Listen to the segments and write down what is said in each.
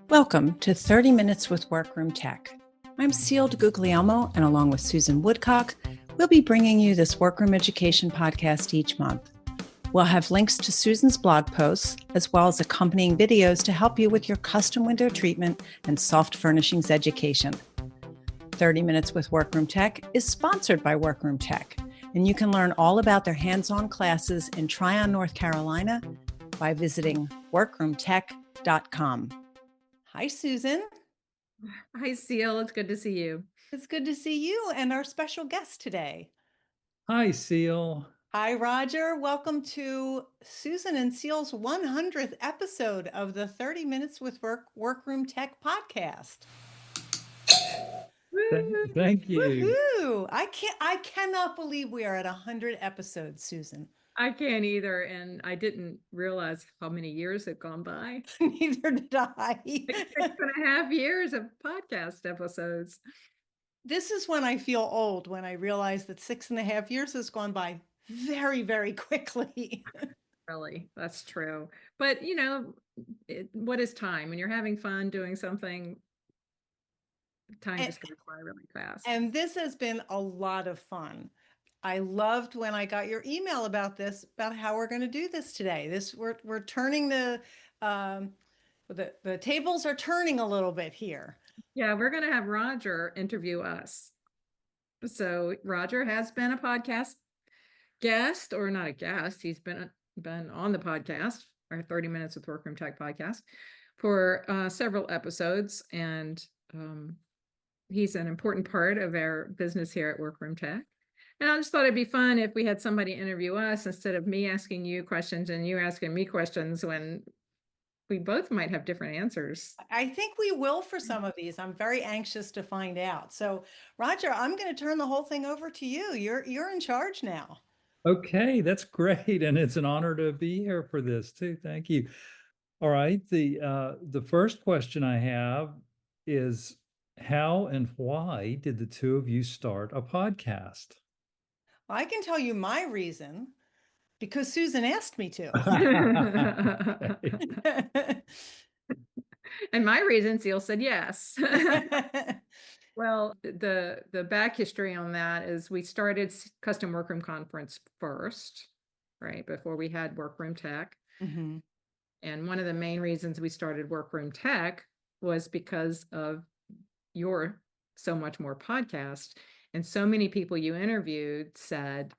Welcome to 30 Minutes with Workroom Tech. I'm Ceil Guglielmo, and along with Susan Woodcock, we'll be bringing you this Workroom Education podcast each month. We'll have links to Susan's blog posts, as well as accompanying videos to help you with your custom window treatment and soft furnishings education. 30 Minutes with Workroom Tech is sponsored by Workroom Tech, and you can learn all about their hands-on classes in Tryon, North Carolina by visiting workroomtech.com. Hi, Susan. Hi, Ceil. It's good to see you. It's good to see you and our special guest today. Hi, Ceil. Hi, Roger. Welcome to Susan and Ceil's 100th episode of the 30 Minutes with Workroom Tech podcast. Thank you. Woohoo! I cannot believe we are at 100 episodes, Susan. I can't either, and I didn't realize how many years had gone by. Neither did I. Like 6.5 years of podcast episodes. This is when I feel old, when I realize that 6.5 years has gone by very, very quickly. Really, that's true. But, what is time? When you're having fun doing something, time just goes by really fast. And this has been a lot of fun. I loved when I got your email about this, about how we're going to do this today. We're turning the tables are turning a little bit here. Yeah, we're going to have Roger interview us. So Roger has been a podcast guest, or not a guest. He's been on the podcast, our 30 Minutes with Workroom Tech podcast, for several episodes, and he's an important part of our business here at Workroom Tech. And I just thought it'd be fun if we had somebody interview us instead of me asking you questions and you asking me questions, when we both might have different answers. I think we will for some of these. I'm very anxious to find out. So, Roger, I'm going to turn the whole thing over to you. You're in charge now. Okay, that's great, and it's an honor to be here for this too. Thank you. All right, the first question I have is, how and why did the two of you start a podcast? I can tell you my reason, because Susan asked me to. Okay. And my reason, Ceil said yes. Well, the back history on that is we started Custom Workroom Conference first, right, before we had Workroom Tech. Mm-hmm. And one of the main reasons we started Workroom Tech was because of your So Much More podcast. And so many people you interviewed said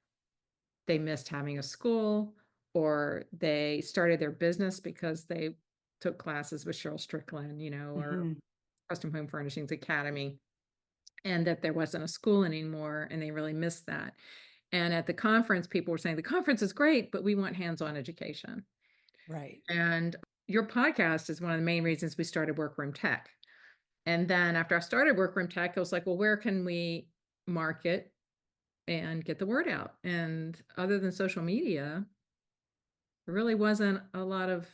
they missed having a school, or they started their business because they took classes with Cheryl Strickland, or Custom Home Furnishings Academy, and that there wasn't a school anymore, and they really missed that. And at the conference, people were saying the conference is great, but we want hands-on education. Right. And your podcast is one of the main reasons we started Workroom Tech. And then after I started Workroom Tech, I was like, well, where can we market and get the word out? And other than social media, there really wasn't a lot of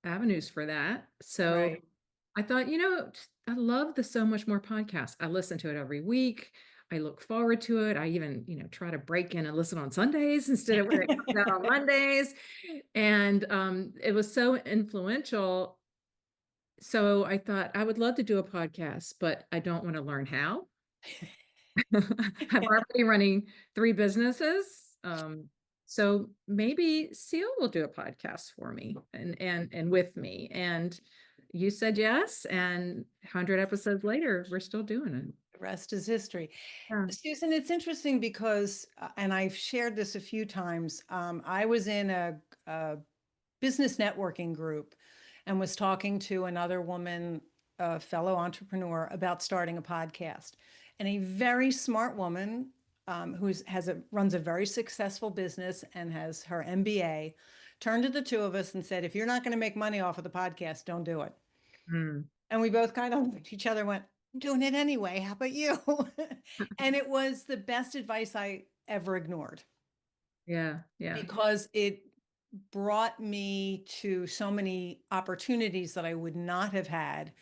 avenues for that. So Right. I thought, I love the So Much More podcast. I listen to it every week. I look forward to it. I even, try to break in and listen on Sundays instead of when it comes out on Mondays. And it was so influential. So I thought I would love to do a podcast, but I don't want to learn how. I'm already running 3 businesses. So maybe Ceil will do a podcast for me and with me. And you said yes, and 100 episodes later, we're still doing it. The rest is history. Yeah. Susan, it's interesting because, and I've shared this a few times, I was in a business networking group and was talking to another woman, a fellow entrepreneur, about starting a podcast. And a very smart woman who runs a very successful business and has her MBA, turned to the two of us and said, if you're not going to make money off of the podcast, don't do it. And we both kind of looked at each other and went, I'm doing it anyway. How about you? And it was the best advice I ever ignored. Yeah. Because it brought me to so many opportunities that I would not have had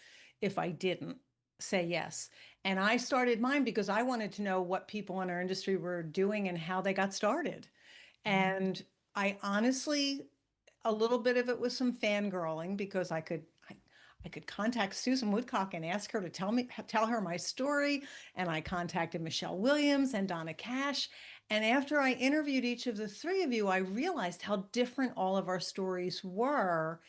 if I didn't say yes. And I started mine because I wanted to know what people in our industry were doing and how they got started. And I honestly, a little bit of it was some fangirling, because I I could contact Susan Woodcock and ask her to tell her my story. And I contacted Michelle Williams and Donna Cash. And after I interviewed each of the three of you, I realized how different all of our stories were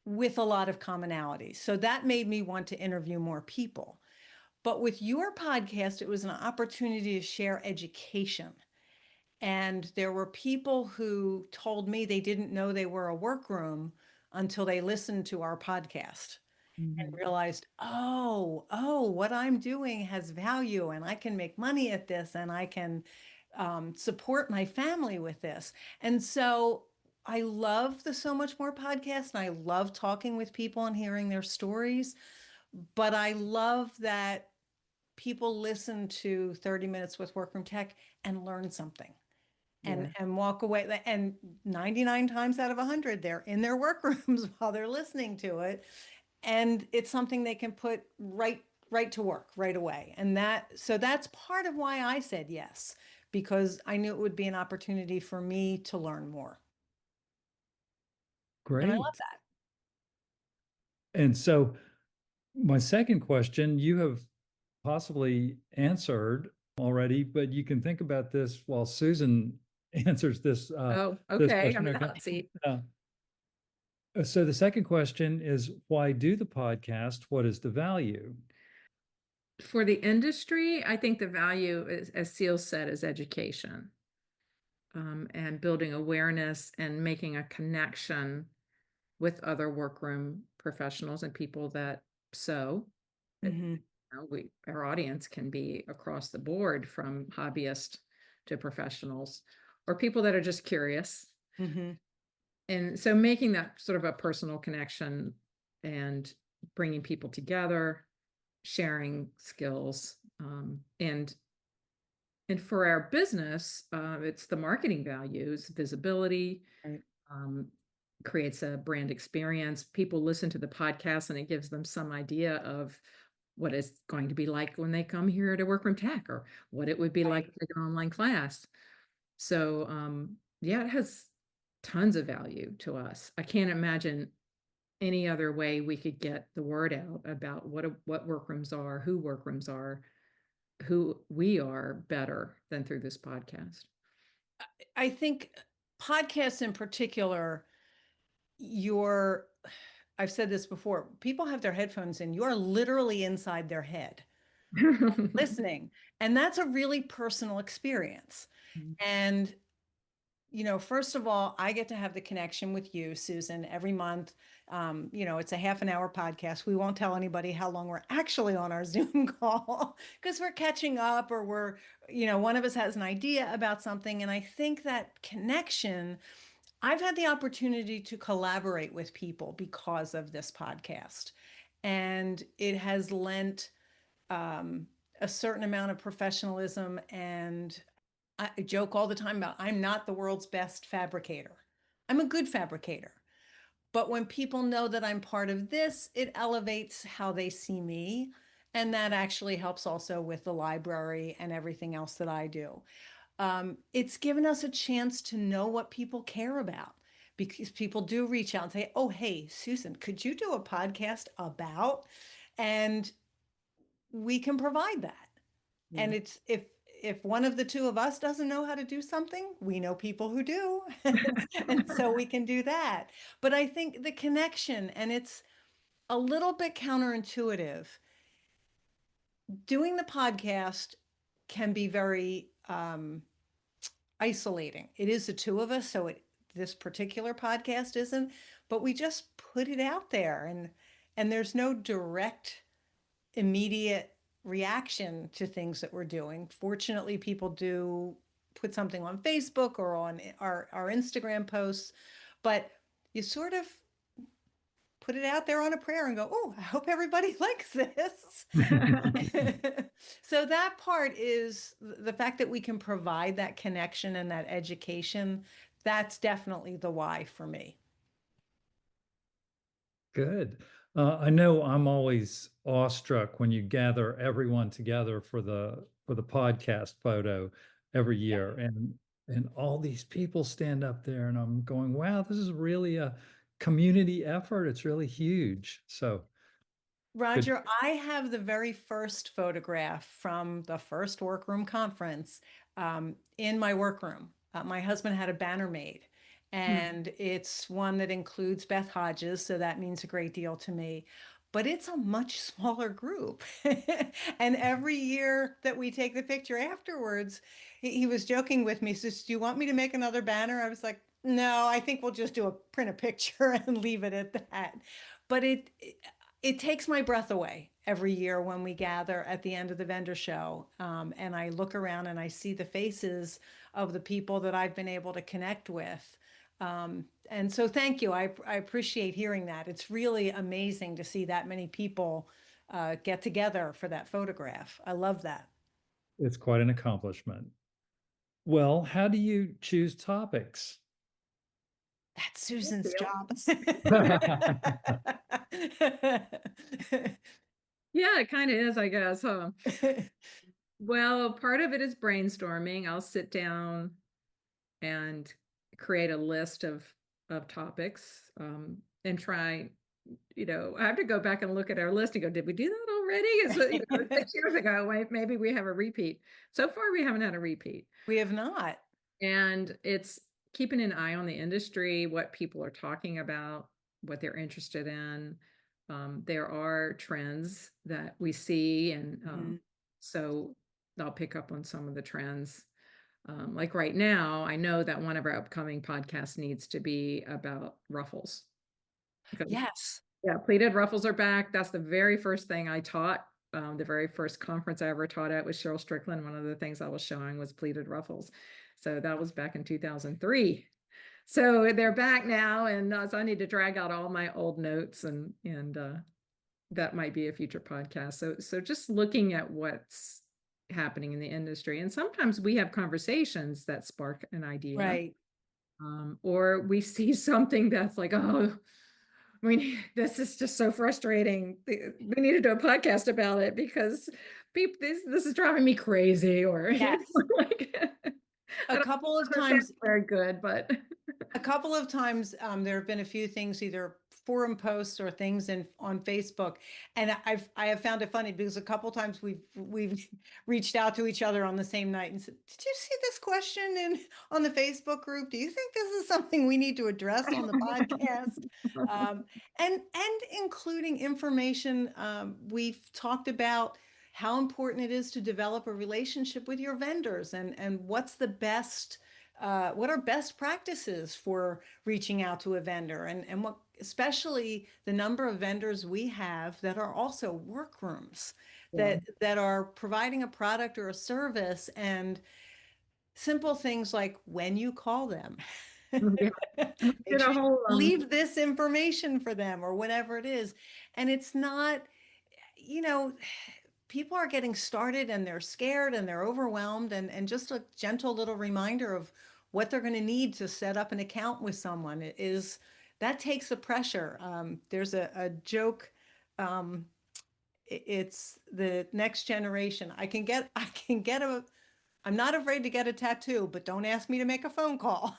with a lot of commonalities. So that made me want to interview more people. But with your podcast, it was an opportunity to share education. And there were people who told me they didn't know they were a workroom until they listened to our podcast and Mhm. realized, oh, what I'm doing has value and I can make money at this and I can support my family with this. And so I love the So Much More podcast and I love talking with people and hearing their stories. But I love that people listen to 30 Minutes with Workroom Tech and learn something Yeah. and walk away. And 99 times out of 100, they're in their workrooms while they're listening to it. And it's something they can put right to work right away. And that's part of why I said yes, because I knew it would be an opportunity for me to learn more. And I love Great. that. And so my second question, you have possibly answered already, but you can think about this while Susan answers Oh, this okay. I'm question. in the Okay. hot seat. So the second question is, why do the podcast? What is the value? For the industry, I think the value is, as Ceil said, is education, and building awareness and making a connection with other workroom professionals and people that sew. Mm-hmm. Our audience can be across the board, from hobbyist to professionals, or people that are just curious. Mm-hmm. And so making that sort of a personal connection and bringing people together, sharing skills, and for our business, it's the marketing values, visibility, Right. um, creates a brand experience. People listen to the podcast and it gives them some idea of what it's going to be like when they come here to Workroom Tech, or what it would be like Right. to take an online class. So, yeah, it has tons of value to us. I can't imagine any other way we could get the word out about what workrooms are, who workrooms are, who we are, better than through this podcast. I think podcasts in particular, you're, I've said this before, people have their headphones in, you're literally inside their head listening. And that's a really personal experience. And, first of all, I get to have the connection with you, Susan, every month. It's a half an hour podcast. We won't tell anybody how long we're actually on our Zoom call because we're catching up or one of us has an idea about something. And I think that connection, I've had the opportunity to collaborate with people because of this podcast. And it has lent um, a certain amount of professionalism. And I joke all the time about I'm not the world's best fabricator. I'm a good fabricator. But when people know that I'm part of this, it elevates how they see me. And that actually helps also with the library and everything else that I do. It's given us a chance to know what people care about because people do reach out and say, oh, hey, Susan, could you do a podcast about? And we can provide that. Yeah. And it's if one of the two of us doesn't know how to do something, we know people who do. And so we can do that. But I think the connection, and it's a little bit counterintuitive. Doing the podcast can be very isolating. It is the two of us, so this particular podcast isn't, but we just put it out there and there's no direct immediate reaction to things that we're doing. Fortunately, people do put something on Facebook or on our Instagram posts, but you sort of put it out there on a prayer and go, oh, I hope everybody likes this. So that part is the fact that we can provide that connection and that education. That's definitely the why for me. Good. I know I'm always awestruck when you gather everyone together for the podcast photo every year, and all these people stand up there, and I'm going, wow, this is really community effort. It's really huge. So good. Roger, I have the very first photograph from the first workroom conference in my workroom. My husband had a banner made, Hmm. and it's one that includes Beth Hodges, so that means a great deal to me. But it's a much smaller group. And every year that we take the picture afterwards, he was joking with me, says, "Do you want me to make another banner?" I was like, "No, I think we'll just print a picture and leave it at that." But it takes my breath away every year when we gather at the end of the vendor show. And I look around and I see the faces of the people that I've been able to connect with. And so thank you. I appreciate hearing that. It's really amazing to see that many people get together for that photograph. I love that. It's quite an accomplishment. Well, how do you choose topics? That's Susan's Ceil. job. Yeah, it kind of is, I guess, huh? Well, part of it is brainstorming. I'll sit down and create a list of topics, and try, I have to go back and look at our list and go, did we do that already? Is it, 6 years ago, maybe we have a repeat. So far, we haven't had a repeat. We have not. And it's keeping an eye on the industry, what people are talking about, what they're interested in. There are trends that we see, and so I'll pick up on some of the trends. Like right now, I know that one of our upcoming podcasts needs to be about ruffles. Because, Yes. yeah, pleated ruffles are back. That's the very first thing I taught. The very first conference I ever taught at was Cheryl Strickland. One of the things I was showing was pleated ruffles. So that was back in 2003. So they're back now, and so I need to drag out all my old notes, and that might be a future podcast. So just looking at what's happening in the industry, and sometimes we have conversations that spark an idea, Right. or we see something that's like, oh, I mean, this is just so frustrating. We need to do a podcast about it because people, this is driving me crazy, or Yes. like, I A don't couple of know if that's times very good, but A couple of times, there have been a few things, either forum posts or things on Facebook, and I have found it funny because a couple times we've reached out to each other on the same night and said, "Did you see this question on the Facebook group? Do you think this is something we need to address on the podcast?" And including information, we've talked about how important it is to develop a relationship with your vendors, and what are best practices for reaching out to a vendor, and what, especially the number of vendors we have that are also workrooms yeah. that are providing a product or a service, and simple things like when you call them, Yeah. make Did a sure you whole leave this information for them or whatever it is. And it's not, you know, people are getting started and they're scared and they're overwhelmed, and just a gentle little reminder of what they're going to need to set up an account with someone is that takes the pressure. There's a joke. It's the next generation. I'm not afraid to get a tattoo, but don't ask me to make a phone call.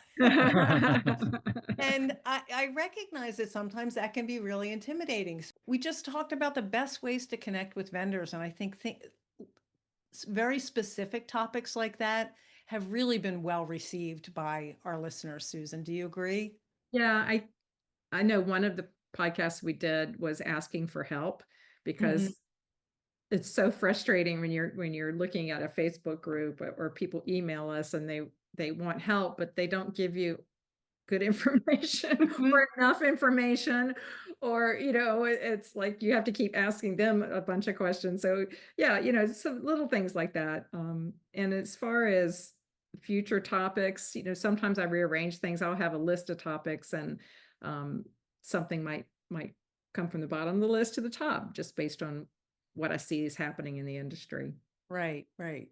And I recognize that sometimes that can be really intimidating. We just talked about the best ways to connect with vendors, and I think very specific topics like that have really been well received by our listeners. Susan, do you agree? Yeah, I know one of the podcasts we did was asking for help, Mhm. because it's so frustrating when you're looking at a Facebook group, or people email us and they want help, but they don't give you good information Mhm. or enough information, or it's like you have to keep asking them a bunch of questions. So yeah, some little things like that. And as far as future topics, sometimes I rearrange things. I'll have a list of topics, and something might come from the bottom of the list to the top, just based on what I see is happening in the industry. Right, right.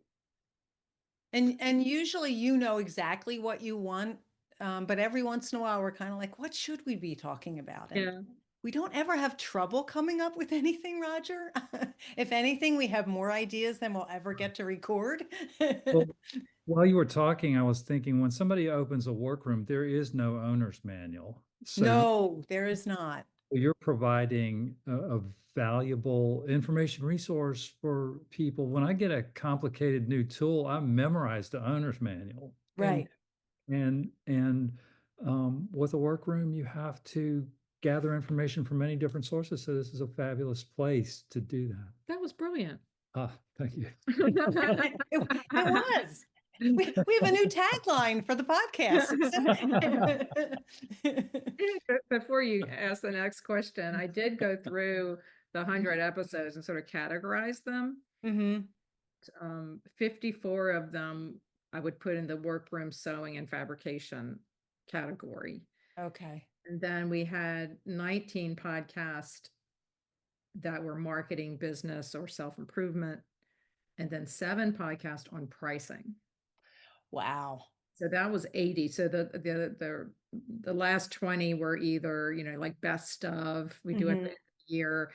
And usually you know exactly what you want, but every once in a while we're kind of like, what should we be talking about? And Yeah. we don't ever have trouble coming up with anything, Roger. If anything, we have more ideas than we'll ever get to record. Well, while you were talking, I was thinking when somebody opens a workroom, there is no owner's manual. So No, there is not. you're providing a valuable information resource for people. When I get a complicated new tool, I memorize the owner's manual. Right. And with a workroom, you have to gather information from many different sources. So this is a fabulous place to do that. That was brilliant. Ah, thank you. It was. We have a new tagline for the podcast. Before you ask the next question, I did go through the 100 episodes and sort of categorize them. Hmm. 54 of them I would put in the workroom sewing and fabrication category. Okay. And then we had 19 podcasts that were marketing, business, or self-improvement, and then 7 podcasts on pricing. Wow. So that was 80. So the last 20 were either, like best of, we do it every year,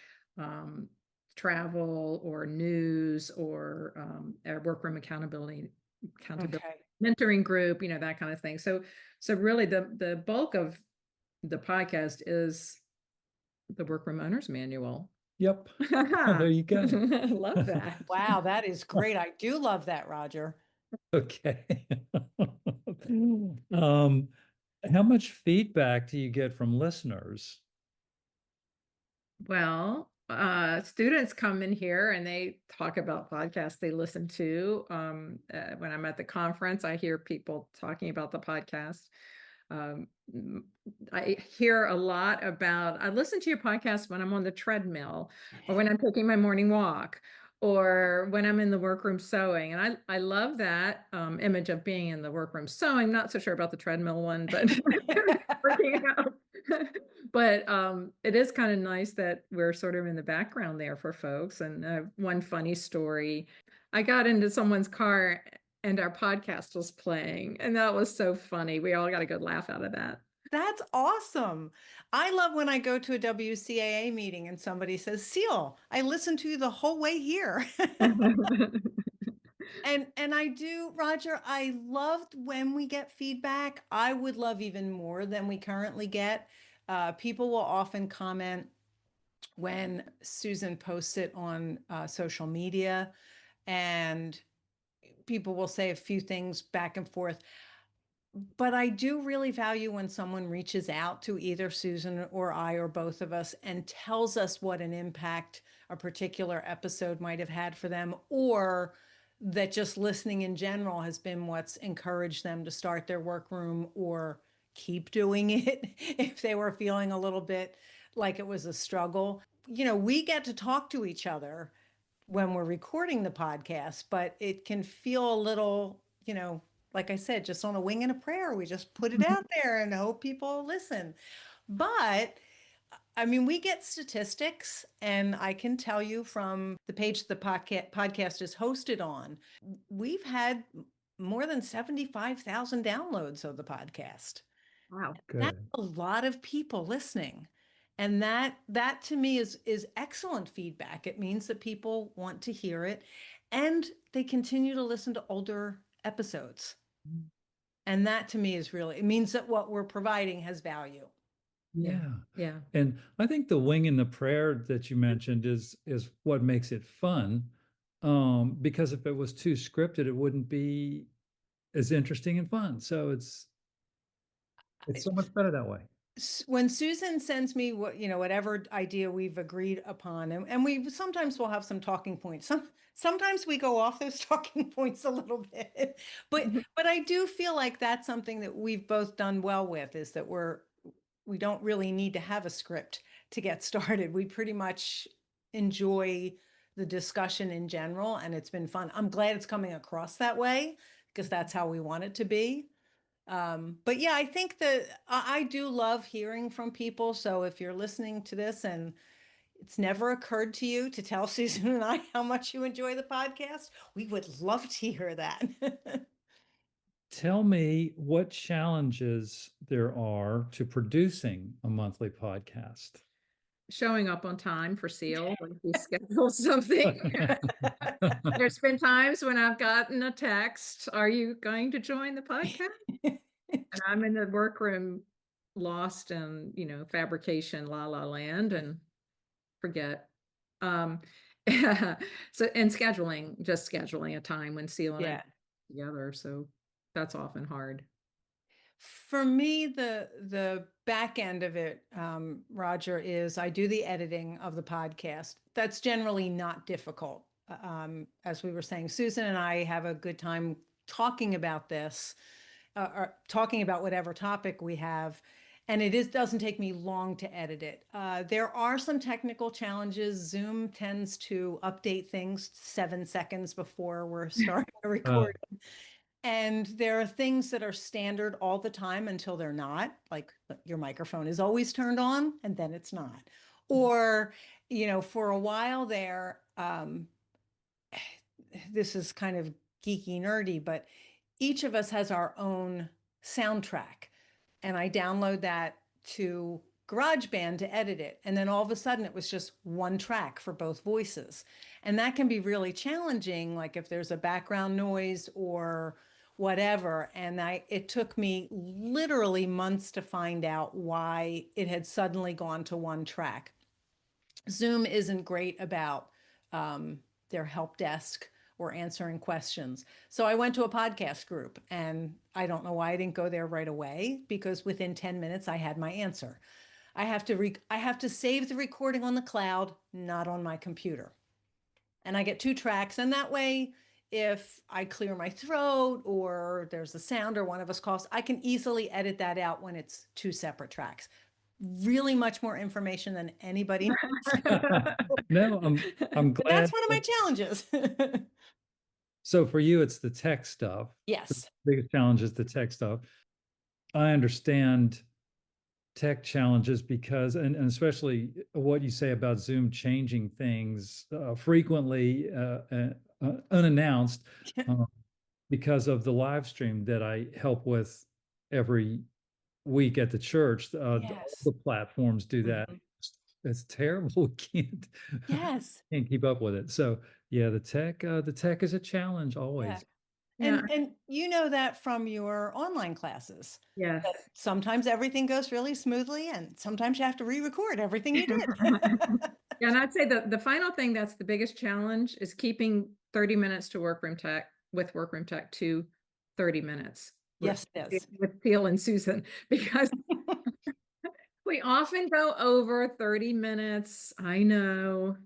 travel or news or our workroom accountability Okay. mentoring group, that kind of thing. So really the bulk of the podcast is the Workroom Owner's Manual. Yep. There you go. Love that. Wow, that is great. I do love that, Roger. Okay. How much feedback do you get from listeners? Well, students come in here and they talk about podcasts they listen to. When I'm at the conference, I hear people talking about the podcast. I hear a lot about, I listen to your podcast when I'm on the treadmill or when I'm taking my morning walk or when I'm in the workroom sewing. And I love that image of being in the workroom sewing. Not so sure about the treadmill one, but working out. But it is kind of nice that we're sort of in the background there for folks. And one funny story, I got into someone's car and our podcast was playing, and that was so funny. We all got a good laugh out of that. That's awesome. I love when I go to a WCAA meeting and somebody says, Ceil, I listened to you the whole way here. And I do, Roger, I loved when we get feedback. I would love even more than we currently get. People will often comment when Susan posts it on social media, and people will say a few things back and forth. But I do really value when someone reaches out to either Susan or I or both of us and tells us what an impact a particular episode might have had for them, or that just listening in general has been what's encouraged them to start their workroom or keep doing it if they were feeling a little bit like it was a struggle. We get to talk to each other when we're recording the podcast, but it can feel a little, like I said, just on a wing and a prayer. We just put it out there and hope people listen. But I mean, we get statistics, and I can tell you from the page the podcast is hosted on, we've had more than 75,000 downloads of the podcast. Wow. That's Good. a lot of people listening. And that to me is excellent feedback. It means that people want to hear it and they continue to listen to older episodes. And that to me is really, it means that what we're providing has value. Yeah. Yeah. And I think the wing and the prayer that you mentioned is what makes it fun. Because if it was too scripted, it wouldn't be as interesting and fun. So it's so much better that way. When Susan sends me whatever idea we've agreed upon, and we sometimes will have some talking points. Sometimes we go off those talking points a little bit, but I do feel like that's something that we've both done well with, is that we don't really need to have a script to get started. We pretty much enjoy the discussion in general, and it's been fun. I'm glad it's coming across that way because that's how we want it to be. But yeah, I think that I do love hearing from people. So if you're listening to this and it's never occurred to you to tell Susan and I how much you enjoy the podcast, we would love to hear that. Tell me what challenges there are to producing a monthly podcast. Showing up on time for Ceil when he schedules something. There's been times when I've gotten a text, are you going to join the podcast? And I'm in the workroom lost in, fabrication, la la land and forget. Um, so, and just scheduling a time when Ceil and I Yeah. get together. So that's often hard. For me, the back end of it, Roger, is I do the editing of the podcast. That's generally not difficult. As we were saying, Susan and I have a good time talking about this, or talking about whatever topic we have, and doesn't take me long to edit it. There are some technical challenges. Zoom tends to update things 7 seconds before we're starting to Uh, record. And there are things that are standard all the time until they're not, like your microphone is always turned on and then it's not. Or, for a while there, this is kind of geeky, nerdy, but each of us has our own soundtrack. And I download that to GarageBand to edit it. And then all of a sudden it was just one track for both voices. And that can be really challenging, like if there's a background noise or whatever. And it took me literally months to find out why it had suddenly gone to one track. Zoom isn't great about their help desk or answering questions. So I went to a podcast group, and I don't know why I didn't go there right away, because within 10 minutes I had my answer. I have to save the recording on the cloud, not on my computer. And I get two tracks, and that way if I clear my throat or there's a sound or one of us coughs, I can easily edit that out when it's two separate tracks. Really much more information than anybody knows. no, I'm But that's glad. one of my challenges. So for you, it's the tech stuff. The Yes. biggest challenge is the tech stuff. I understand tech challenges because, and especially what you say about Zoom changing things frequently, unannounced, uh, because of the live stream that I help with every week at the church. All Yes. the platforms do that. Mhm. It's terrible. We Yes. can't keep up with it. So yeah, the tech is a challenge Yeah. always. Yeah. And you know that from your online classes, Yes. that sometimes everything goes really smoothly and sometimes you have to re-record everything you did. Yeah, and I'd say the final thing that's the biggest challenge is keeping 30 minutes to Workroom Tech with Workroom Tech to 30 minutes Yes, it is. with Ceil and Susan, because we often go over 30 minutes. I know,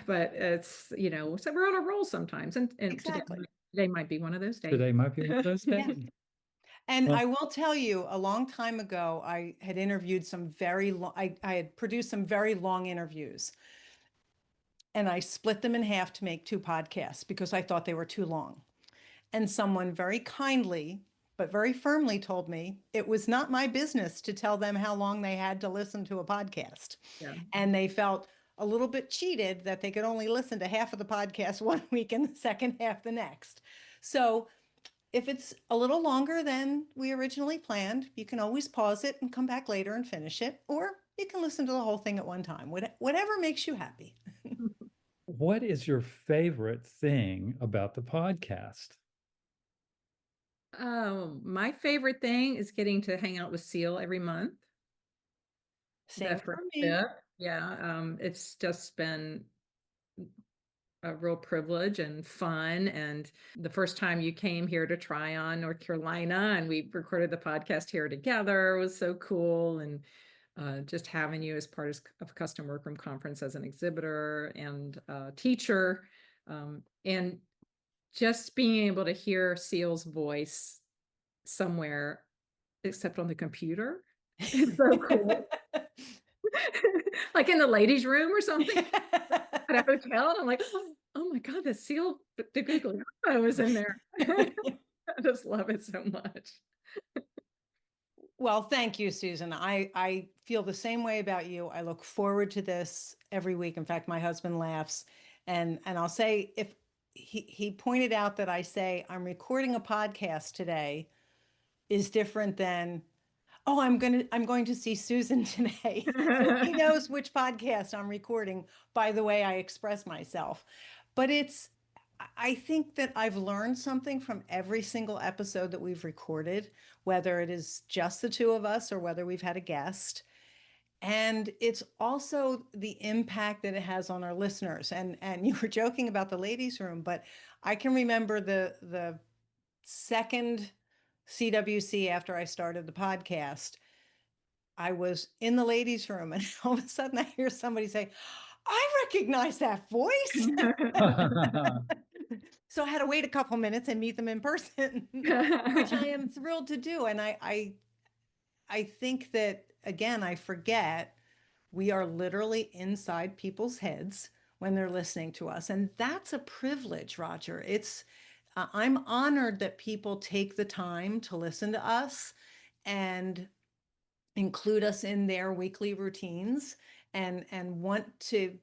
but it's, so we're on a roll sometimes. And Exactly. today might be one of those days. Today might be one of those Yeah. days. And Well, I will tell you, a long time ago, I had interviewed some very long, I had produced some very long interviews. And I split them in half to make two podcasts because I thought they were too long. And someone very kindly, but very firmly told me it was not my business to tell them how long they had to listen to a podcast. Yeah. And they felt a little bit cheated that they could only listen to half of the podcast one week and the second half the next. So if it's a little longer than we originally planned, you can always pause it and come back later and finish it, or you can listen to the whole thing at one time, whatever makes you happy. what is your favorite thing about the podcast? My favorite thing is getting to hang out with Ceil every month. Same The for me. friendship. Yeah. It's just been a real privilege and fun. And the first time you came here to Tryon, North Carolina, and we recorded the podcast here together was so cool. And just having you as part of Custom Workroom Conference as an exhibitor and teacher, and just being able to hear Ceil's voice somewhere except on the computer is so cool. Like in the ladies' room or something at a hotel. And I'm like, oh my God, the Ceil the Google was in there. I just love it so much. Well, thank you, Susan. I feel the same way about you. I look forward to this every week. In fact, my husband laughs, and I'll say, if he pointed out that I say I'm recording a podcast today is different than, oh, I'm going to see Susan today. So he knows which podcast I'm recording by the way I express myself. But I think that I've learned something from every single episode that we've recorded, whether it is just the two of us or whether we've had a guest. And it's also the impact that it has on our listeners. And you were joking about the ladies' room, but I can remember the second CWC after I started the podcast. I was in the ladies' room, and all of a sudden I hear somebody say, I recognize that voice. So I had to wait a couple minutes and meet them in person, which I am thrilled to do. And I think that, again, I forget we are literally inside people's heads when they're listening to us. And that's a privilege, Roger. I'm honored that people take the time to listen to us and include us in their weekly routines and want to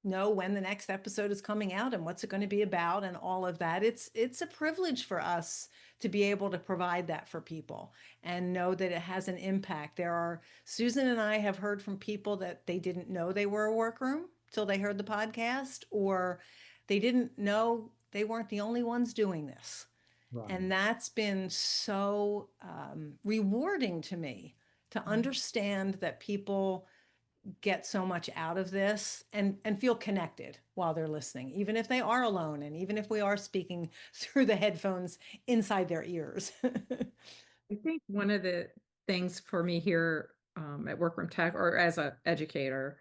know when the next episode is coming out and what's it going to be about and all of that. It's a privilege for us to be able to provide that for people and know that it has an impact. Susan and I have heard from people that they didn't know they were a workroom till they heard the podcast, or they didn't know they weren't the only ones doing this. Right. And that's been so rewarding to me to understand that people get so much out of this and feel connected while they're listening, even if they are alone and even if we are speaking through the headphones inside their ears. I think one of the things for me here at Workroom Tech or as an educator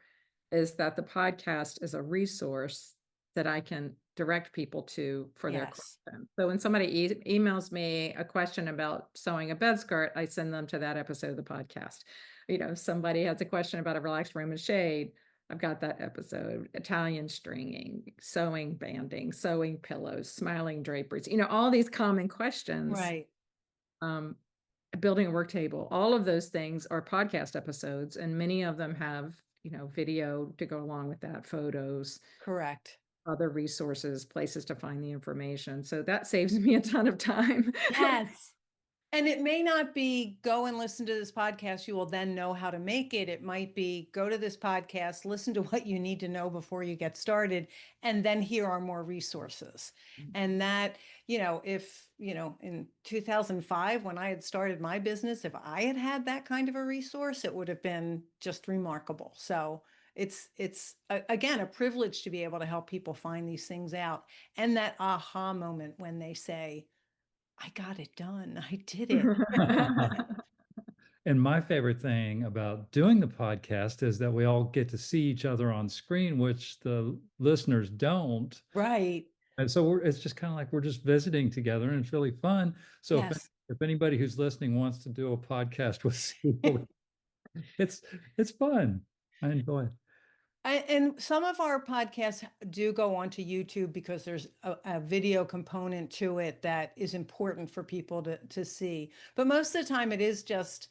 is that the podcast is a resource that I can direct people to for their Yes, question. So when somebody emails me a question about sewing a bed skirt, I send them to that episode of the podcast. Somebody has a question about a relaxed room and shade. I've got that episode. Italian stringing, sewing banding, sewing pillows, smiling draperies, all these common questions. right, Um, building a work table, all of those things are podcast episodes, and many of them have, video to go along with that, photos, correct. other resources, places to find the information. So that saves me a ton of time. Yes. And it may not be go and listen to this podcast, you will then know how to make it. It might be go to this podcast, listen to what you need to know before you get started, and then here are more resources. And that, if, in 2005, when I had started my business, if I had had that kind of a resource, it would have been just remarkable. So again, a privilege to be able to help people find these things out. And that aha moment when they say, I got it done. I did it. And my favorite thing about doing the podcast is that we all get to see each other on screen, which the listeners don't. Right. And so it's just kind of like we're just visiting together, and it's really fun. So Yes. if anybody who's listening wants to do a podcast with Ceil, it's fun. I enjoy it. And some of our podcasts do go onto YouTube because there's a video component to it that is important for people to see. But most of the time, it is just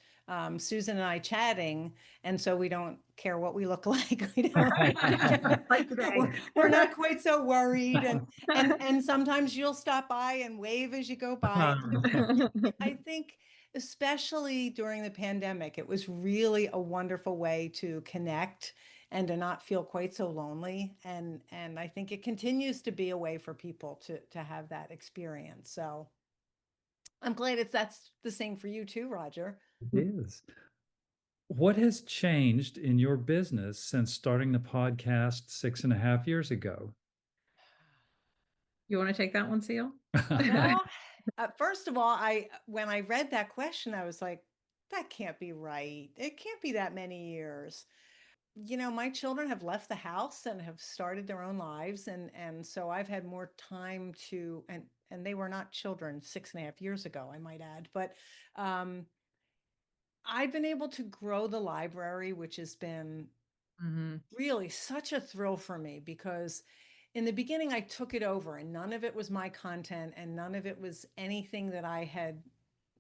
Susan and I chatting, and so we don't care what we look like. We don't. Like today. We're not quite so worried, and sometimes you'll stop by and wave as you go by. I think, especially during the pandemic, it was really a wonderful way to connect and to not feel quite so lonely. And I think it continues to be a way for people to have that experience. So I'm glad that's the same for you too, Roger. It is. What has changed in your business since starting the podcast 6.5 years ago? You want to take that one, Ceil? Well, first of all, when I read that question, I was like, that can't be right. It can't be that many years. My children have left the house and have started their own lives, and so I've had more time and they were not children 6.5 years ago, I might add, but um, I've been able to grow the library, which has been Mhm. really such a thrill for me because in the beginning I took it over and none of it was my content and none of it was anything that I had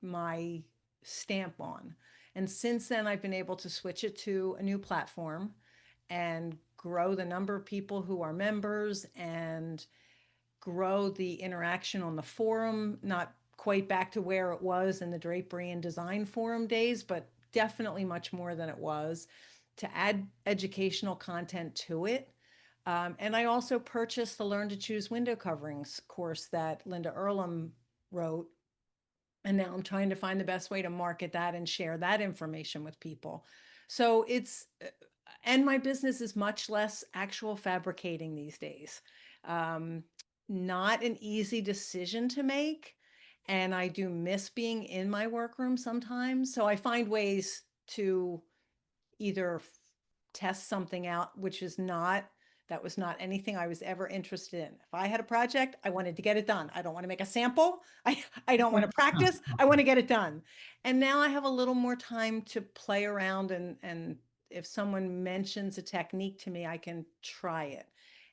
my stamp on. And since then, I've been able to switch it to a new platform and grow the number of people who are members and grow the interaction on the forum, not quite back to where it was in the drapery and design forum days, but definitely much more than it was, to add educational content to it. And I also purchased the Learn to Choose Window Coverings course that Linda Earlham wrote. And now I'm trying to find the best way to market that and share that information with people. So and my business is much less actual fabricating these days. Um, Not an easy decision to make. And I do miss being in my workroom sometimes. So I find ways to either test something out, that was not anything I was ever interested in. If I had a project, I wanted to get it done. I don't want to make a sample. I don't want to practice. I want to get it done. And now I have a little more time to play around and if someone mentions a technique to me, I can try it.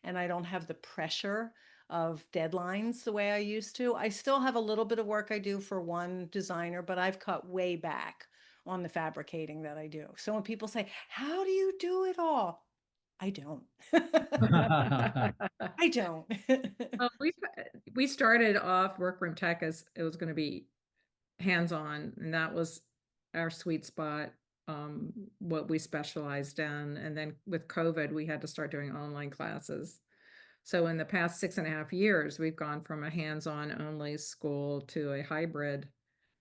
And I don't have the pressure of deadlines the way I used to. I still have a little bit of work I do for one designer, but I've cut way back on the fabricating that I do. So when people say, "How do you do it all?" I don't. I don't. Well, we started off Workroom Tech as it was going to be hands-on, and that was our sweet spot, what we specialized in. And then with COVID, we had to start doing online classes. So in the past 6.5 years, we've gone from a hands-on only school to a hybrid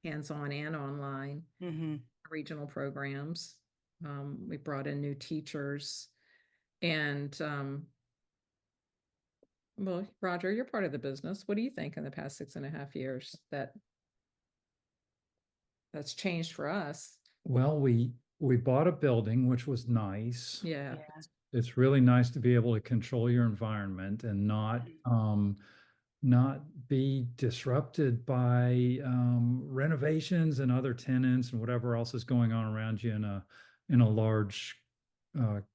hands-on and online Mhm. regional programs. We brought in new teachers and well, Roger, you're part of the business. What do you think in the past 6.5 years that's changed for us? Well, we bought a building, which was nice. Yeah. Yeah. It's really nice to be able to control your environment and not be disrupted by renovations and other tenants and whatever else is going on around you in a large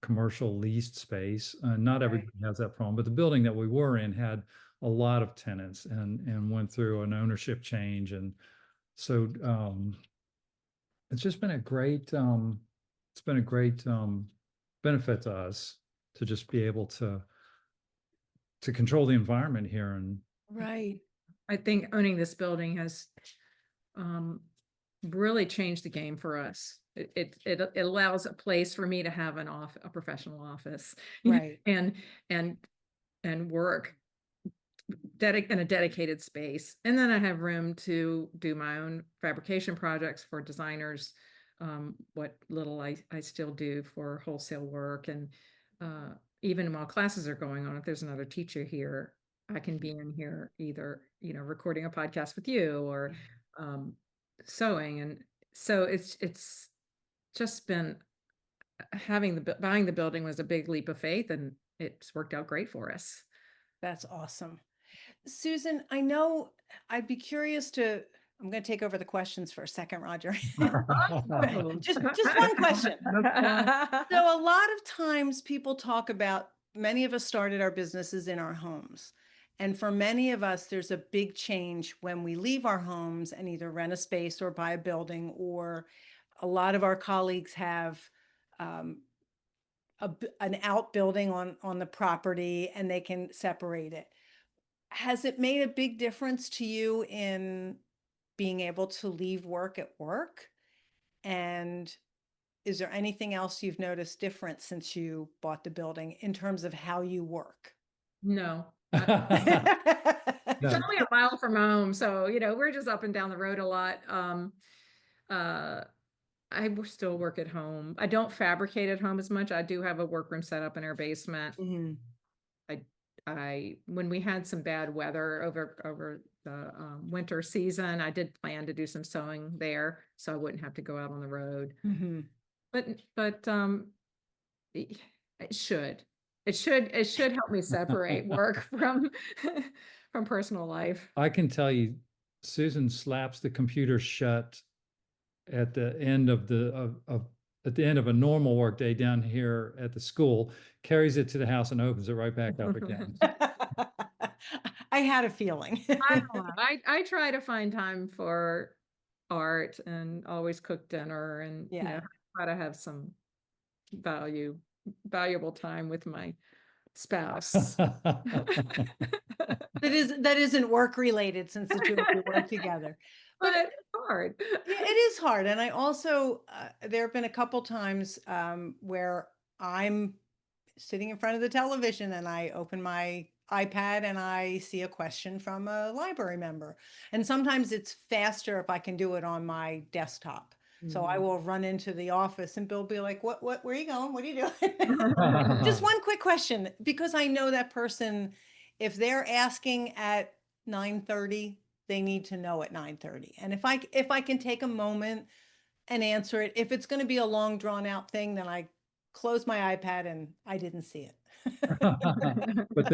commercial leased space. Not Right. everybody has that problem, but the building that we were in had a lot of tenants and went through an ownership change, and so it's just been a great benefit to us to just be able to control the environment here. And Right. I think owning this building has really changed the game for us. It allows a place for me to have a professional office, Right. and work in a dedicated space. And then I have room to do my own fabrication projects for designers, what little I still do for wholesale work. And even while classes are going on, if there's another teacher here, I can be in here either, recording a podcast with you or sewing. And so it's just been buying the building was a big leap of faith, and it's worked out great for us. That's awesome. Susan, I know I'd be curious to, I'm going to take over the questions for a second, Roger. Just one question. So a lot of times people talk about, many of us started our businesses in our homes. And for many of us, there's a big change when we leave our homes and either rent a space or buy a building, or a lot of our colleagues have an outbuilding on the property and they can separate it. Has it made a big difference to you in being able to leave work at work? And is there anything else you've noticed different since you bought the building in terms of how you work? No. It's No. only a mile from home, so we're just up and down the road a lot. I still work at home. I don't fabricate at home as much. I do have a workroom set up in our basement. Mhm. I when we had some bad weather over the winter season, I did plan to do some sewing there, so I wouldn't have to go out on the road. Mhm. But it should help me separate work from personal life. I can tell you, Susan slaps the computer shut at the end of at the end of a normal workday down here at the school, carries it to the house and opens it right back up again. I had a feeling. I don't know. I try to find time for art and always cook dinner and Yeah. try to have some valuable time with my spouse. That isn't work related, since the two of you work together. But it's hard. Yeah, it is hard. And I also, there have been a couple times where I'm sitting in front of the television and I open my iPad and I see a question from a library member. And sometimes it's faster if I can do it on my desktop. So I Mhm. will run into the office and Bill will be like, where are you going? What are you doing? Just one quick question, because I know that person, if they're asking at 9:30, they need to know at 9:30. And if I can take a moment and answer it, if it's going to be a long drawn out thing, then I close my iPad and I didn't see it. But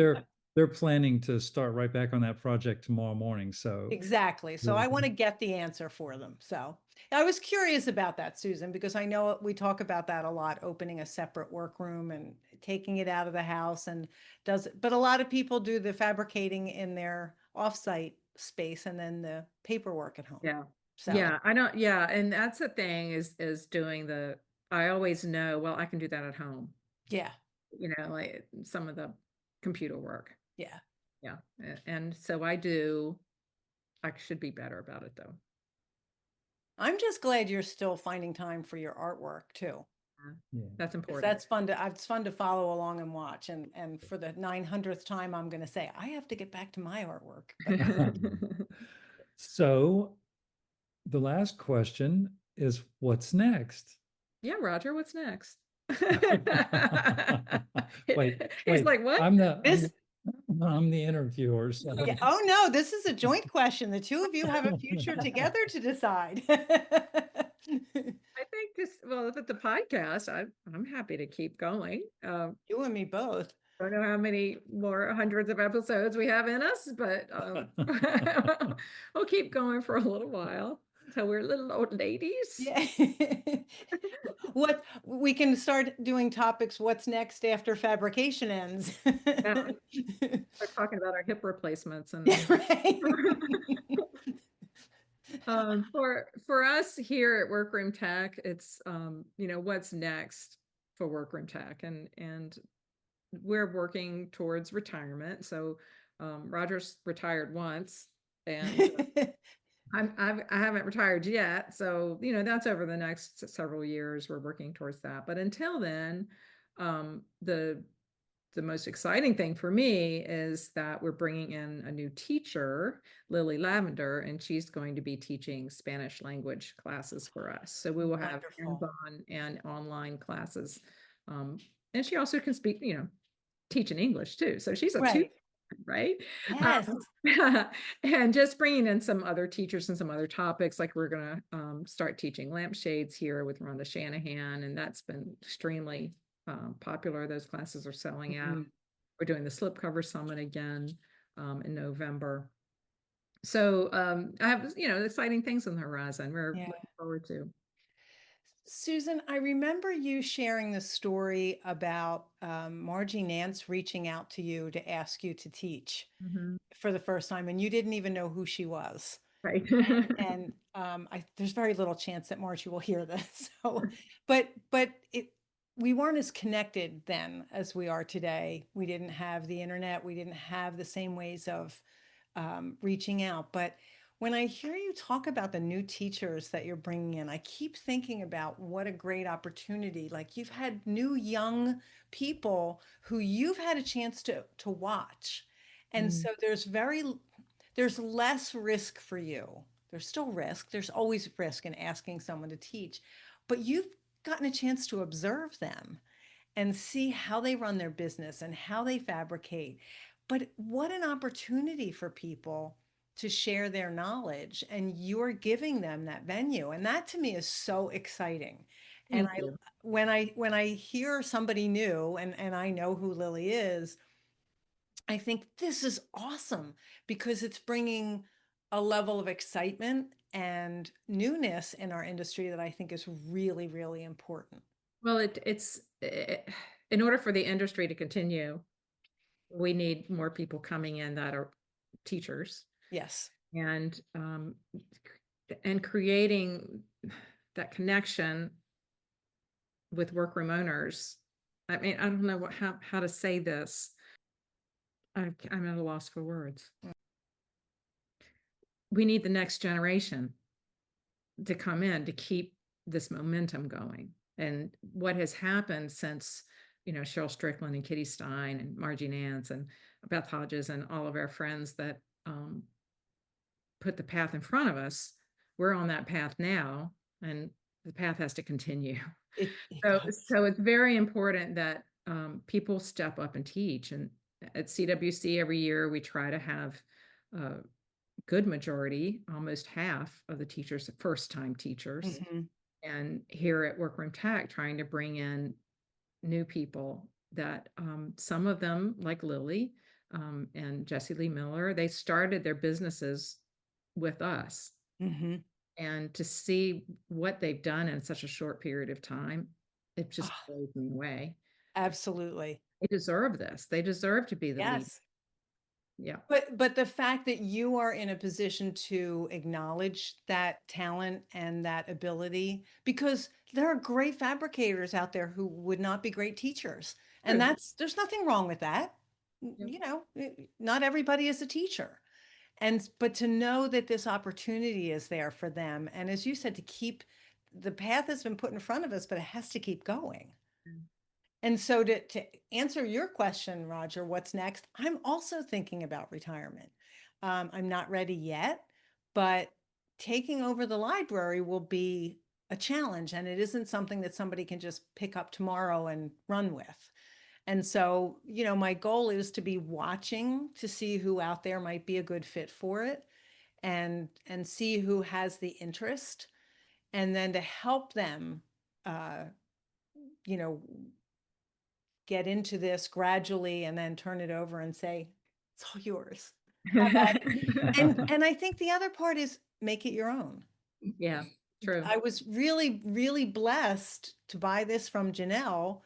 they're planning to start right back on that project tomorrow morning, so Exactly. So I want to get the answer for them. So I was curious about that, Susan, because I know we talk about that a lot, opening a separate workroom and taking it out of the house and but a lot of people do the fabricating in their offsite space and then the paperwork at home. Yeah. So Yeah, I don't, yeah, and that's the thing is doing I always know, well, I can do that at home, yeah, like some of the computer work. yeah. Yeah. And so I should be better about it though. I'm just glad you're still finding time for your artwork too. yeah. That's 'Cause important. that's fun it's fun to follow along and watch. And for the 900th time, I'm going to say, I have to get back to my artwork. But So the last question is, what's next? Yeah, Roger, what's next? Wait, He's like, what? this, I'm the interviewer, so. yeah, oh no, this is a joint question. The two of you have a future together to decide. I think well, with the podcast, I'm happy to keep going. You and me both. Don't know how many more hundreds of episodes we have in us, but we'll keep going for a little while until we're little old ladies. Yeah. What we can start doing topics, what's next after fabrication ends. Yeah, we're talking about our hip replacements and Yeah, right. for us here at Workroom Tech, it's what's next for Workroom Tech, and we're working towards retirement. So Roger's retired once, and I haven't retired yet. So that's over the next several years. We're working towards that. But until then, the most exciting thing for me is that we're bringing in a new teacher, Lily Lavender, and she's going to be teaching Spanish language classes for us. So we will have Wonderful. hands-on and online classes. And she also can speak, teach in English too. So she's a tutor, Right. right? Yes. And just bringing in some other teachers and some other topics, like we're going to start teaching lampshades here with Rhonda Shanahan, and that's been extremely popular. Those classes are selling out. Mhm. We're doing the slipcover summit again in November. So I have exciting things on the horizon. We're Yeah. looking forward to. Susan, I remember you sharing the story about Margie Nance reaching out to you to ask you to teach Mhm. for the first time, and you didn't even know who she was. Right. And there's very little chance that Margie will hear this. So, but we weren't as connected then as we are today. We didn't have the internet. We didn't have the same ways of reaching out. But when I hear you talk about the new teachers that you're bringing in, I keep thinking about what a great opportunity. Like you've had new young people who you've had a chance to watch. And so there's less risk for you. There's still risk. There's always risk in asking someone to teach, but you've gotten a chance to observe them and see how they run their business and how they fabricate. But what an opportunity for people to share their knowledge, and you're giving them that venue. And that to me is so exciting. And Thank you. when I hear somebody new and I know who Lily is, I think this is awesome because it's bringing a level of excitement and newness in our industry that I think is really, really important. Well, in order for the industry to continue, we need more people coming in that are teachers Yes. and creating that connection with workroom owners. I mean, I don't know how to say this. I'm at a loss for words. We need the next generation to come in to keep this momentum going. And what has happened since Cheryl Strickland and Kitty Stein and Margie Nance and Beth Hodges and all of our friends that put the path in front of us. We're on that path now, and the path has to continue. It does. So it's very important that people step up and teach. And at CWC every year, we try to have a good majority, almost half of the teachers, first-time teachers. Mhm. And here at Workroom Tech, trying to bring in new people that some of them, like Lily and Jessie Lee Miller, they started their businesses with us. Mhm. And to see what they've done in such a short period of time, it just Ah, blows me away. absolutely. They deserve this. They deserve to be the lead. Yes. Yeah. But the fact that you are in a position to acknowledge that talent and that ability, because there are great fabricators out there who would not be great teachers. And True. there's nothing wrong with that. Yep. Not everybody is a teacher. But to know that this opportunity is there for them, and as you said, to keep the path has been put in front of us, but it has to keep going. Mm. And so to answer your question, Roger, what's next? I'm also thinking about retirement. I'm not ready yet, but taking over the library will be a challenge, and it isn't something that somebody can just pick up tomorrow and run with. And so, my goal is to be watching to see who out there might be a good fit for it, and see who has the interest, and then to help them, uh, you know, get into this gradually and then turn it over and say, it's all yours. Have at it. And I think the other part is make it your own. Yeah, true. I was really, really blessed to buy this from Janelle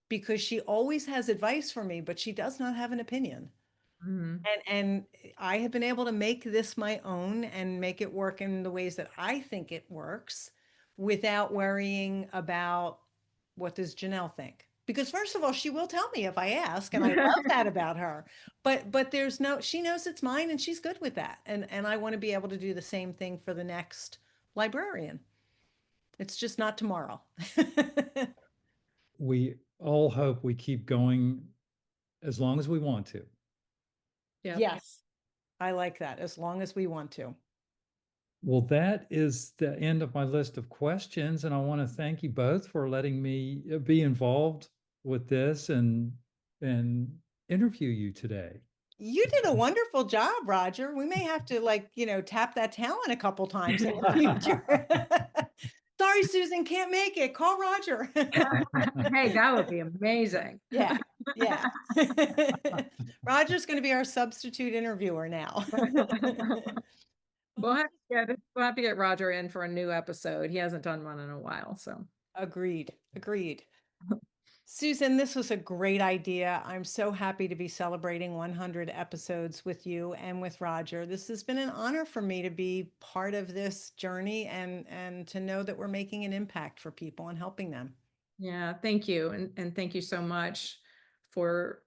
because she always has advice for me, but she does not have an opinion. Mhm. And I have been able to make this my own and make it work in the ways that I think it works without worrying about what does Janelle think. Because first of all, she will tell me if I ask, and I love that about her. But she knows it's mine and she's good with that. And I want to be able to do the same thing for the next librarian. It's just not tomorrow. We all hope we keep going as long as we want to. Yep. Yes, I like that, as long as we want to. Well, that is the end of my list of questions, and I want to thank you both for letting me be involved with this and interview you today. You did a wonderful job, Roger. We may have to tap that talent a couple times in the future. Sorry, Susan, can't make it. Call Roger. Hey, that would be amazing. Yeah, yeah. Roger's going to be our substitute interviewer now. We'll have to get Roger in for a new episode. He hasn't done one in a while, so. Agreed, agreed. Susan, this was a great idea. I'm so happy to be celebrating 100 episodes with you and with Roger. This has been an honor for me to be part of this journey and to know that we're making an impact for people and helping them. Yeah, thank you. And thank you so much for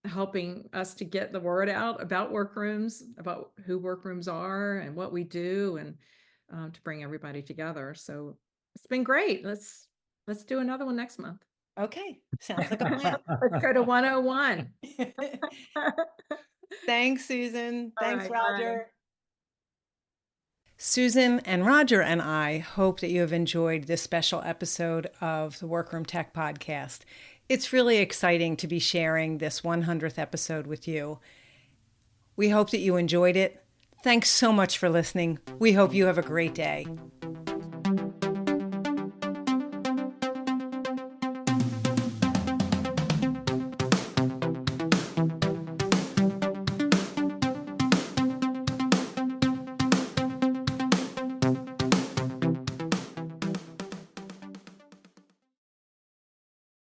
helping us to get the word out about workrooms, about who workrooms are and what we do, and to bring everybody together. So it's been great. Let's do another one next month. Okay, sounds like a plan. Let's go to 101. Thanks, Susan. All Thanks, right, bye. Roger. Susan and Roger and I hope that you have enjoyed this special episode of the Workroom Tech podcast. It's really exciting to be sharing this 100th episode with you. We hope that you enjoyed it. Thanks so much for listening. We hope you have a great day.